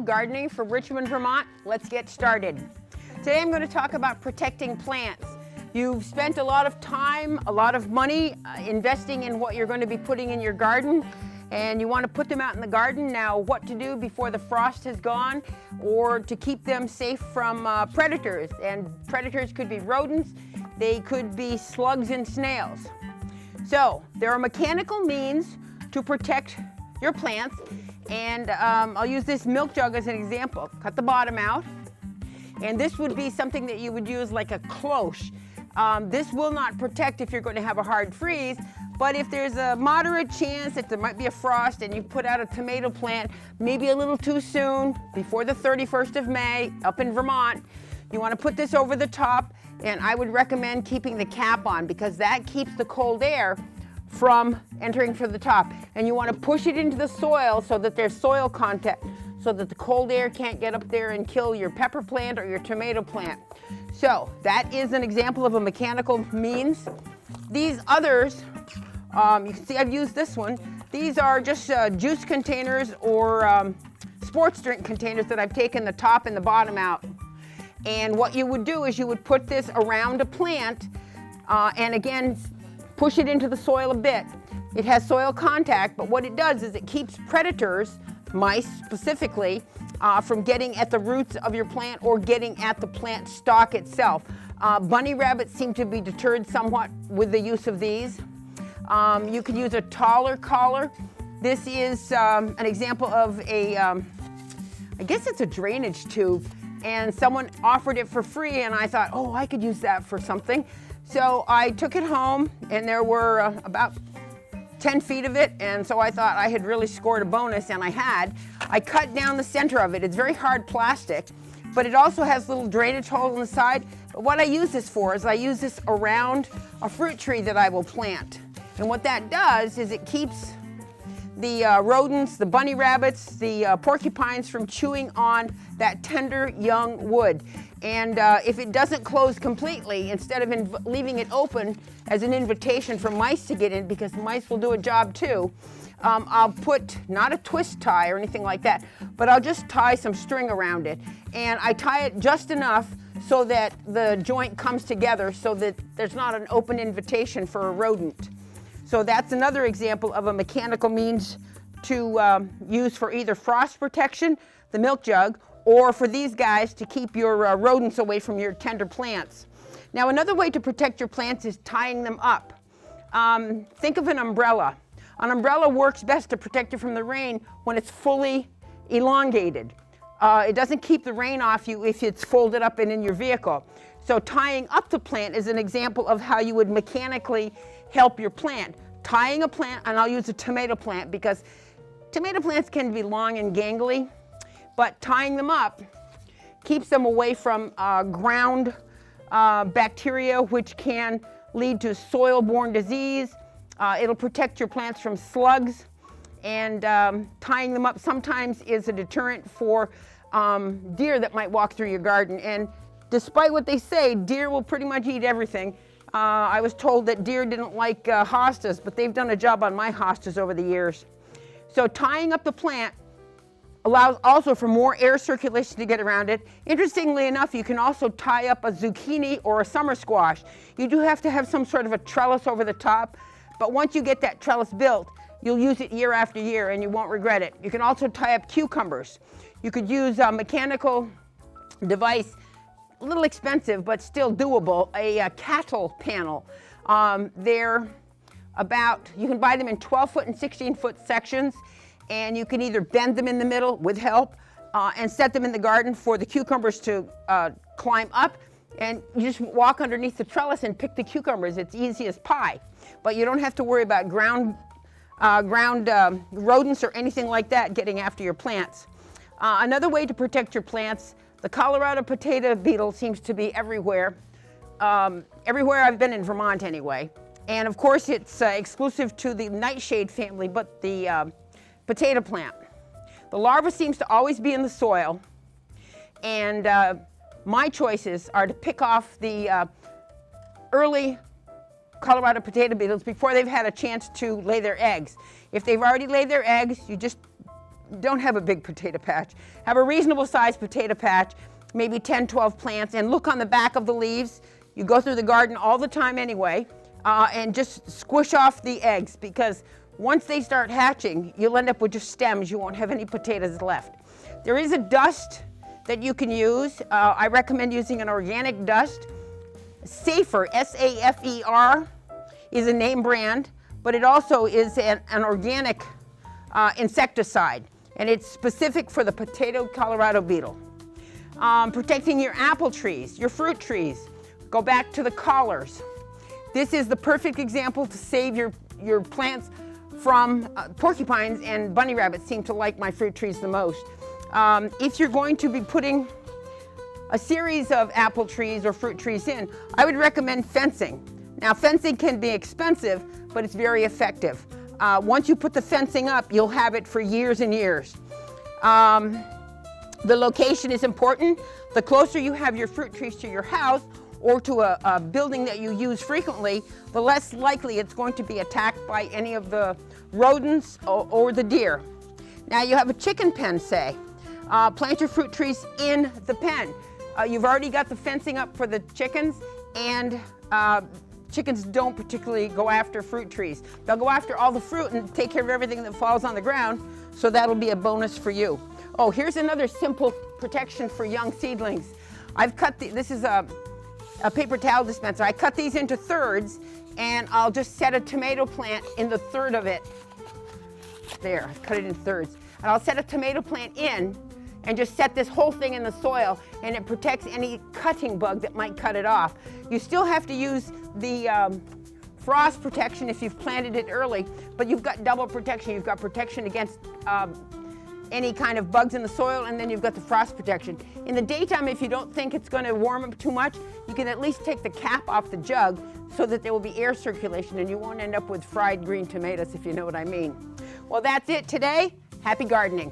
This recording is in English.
gardening from Richmond, Vermont. Let's get started. Today I'm going to talk about protecting plants. You've spent a lot of time, a lot of money investing in what you're going to be putting in your garden, and you want to put them out in the garden. Now, what to do before the frost has gone, or to keep them safe from predators. And predators could be rodents, they could be slugs and snails. So there are mechanical means to protect your plants, and I'll use this milk jug as an example. Cut the bottom out, and this would be something that you would use like a cloche. This will not protect if you're going to have a hard freeze, but if there's a moderate chance that there might be a frost and you put out a tomato plant maybe a little too soon, before the 31st of May up in Vermont, you want to put this over the top, and I would recommend keeping the cap on because that keeps the cold air from entering from the top. And you want to push it into the soil so that there's soil contact, so that the cold air can't get up there and kill your pepper plant or your tomato plant. So that is an example of a mechanical means. These others, you can see I've used this one. These are just juice containers or sports drink containers that I've taken the top and the bottom out. And what you would do is you would put this around a plant and again, push it into the soil a bit. It has soil contact, but what it does is it keeps predators, mice specifically, from getting at the roots of your plant or getting at the plant stalk itself. Bunny rabbits seem to be deterred somewhat with the use of these. You can use a taller collar. This is an example of a, I guess it's a drainage tube, and someone offered it for free, and I thought, oh, I could use that for something. So I took it home, and there were about 10 feet of it, and so I thought I had really scored a bonus, and I had. I cut down the center of it. It's very hard plastic, but it also has little drainage holes on the side. But what I use this for is I use this around a fruit tree that I will plant. And what that does is it keeps the rodents, the bunny rabbits, the porcupines from chewing on that tender young wood. And if it doesn't close completely, instead of leaving it open as an invitation for mice to get in, because mice will do a job too, I'll put not a twist tie or anything like that, but I'll just tie some string around it. And I tie it just enough so that the joint comes together so that there's not an open invitation for a rodent. So that's another example of a mechanical means to use for either frost protection, the milk jug, or for these guys to keep your rodents away from your tender plants. Now, another way to protect your plants is tying them up. Think of an umbrella. An umbrella works best to protect you from the rain when it's fully elongated. It doesn't keep the rain off you if it's folded up and in your vehicle. So tying up the plant is an example of how you would mechanically help your plant. Tying a plant, and I'll use a tomato plant because tomato plants can be long and gangly, but tying them up keeps them away from ground bacteria, which can lead to soil-borne disease. It'll protect your plants from slugs, and tying them up sometimes is a deterrent for deer that might walk through your garden. And despite what they say, deer will pretty much eat everything. I was told that deer didn't like hostas, but they've done a job on my hostas over the years. So tying up the plant allows also for more air circulation to get around it. Interestingly enough, you can also tie up a zucchini or a summer squash. You do have to have some sort of a trellis over the top, but once you get that trellis built, you'll use it year after year and you won't regret it. You can also tie up cucumbers. You could use a mechanical device, a little expensive, but still doable, a cattle panel. They're about, you can buy them in 12-foot and 16-foot sections, and you can either bend them in the middle with help and set them in the garden for the cucumbers to climb up, and you just walk underneath the trellis and pick the cucumbers. It's easy as pie, but you don't have to worry about ground rodents or anything like that getting after your plants. Another way to protect your plants, the Colorado potato beetle seems to be everywhere. Everywhere I've been in Vermont anyway. And of course it's exclusive to the nightshade family, but the potato plant. The larva seems to always be in the soil, and my choices are to pick off the early Colorado potato beetles before they've had a chance to lay their eggs. If they've already laid their eggs, you just don't have a big potato patch. Have a reasonable sized potato patch, maybe 10, 12 plants, and look on the back of the leaves. You go through the garden all the time anyway, and just squish off the eggs, because once they start hatching, you'll end up with just stems. You won't have any potatoes left. There is a dust that you can use. I recommend using an organic dust. Safer, S-A-F-E-R, is a name brand, but it also is an organic insecticide, and it's specific for the potato Colorado beetle. Protecting your apple trees, your fruit trees. Go back to the collars. This is the perfect example to save your plants from porcupines, and bunny rabbits seem to like my fruit trees the most. If you're going to be putting a series of apple trees or fruit trees in, I would recommend fencing. Now, fencing can be expensive, but it's very effective. Once you put the fencing up, you'll have it for years and years. The location is important. The closer you have your fruit trees to your house or to a building that you use frequently, the less likely it's going to be attacked by any of the rodents or the deer. Now, you have a chicken pen, say. Plant your fruit trees in the pen. You've already got the fencing up for the chickens, and chickens don't particularly go after fruit trees. They'll go after all the fruit and take care of everything that falls on the ground, so that'll be a bonus for you. Oh, here's another simple protection for young seedlings. I've cut this is a paper towel dispenser. I cut these into thirds, and I'll just set a tomato plant in the third of it. There, I've cut it in thirds. And I'll set a tomato plant in and just set this whole thing in the soil, and it protects any cutting bug that might cut it off. You still have to use the frost protection if you've planted it early, but you've got double protection. You've got protection against any kind of bugs in the soil, and then you've got the frost protection. In the daytime, if you don't think it's going to warm up too much, you can at least take the cap off the jug so that there will be air circulation and you won't end up with fried green tomatoes, if you know what I mean. Well, that's it today. Happy gardening.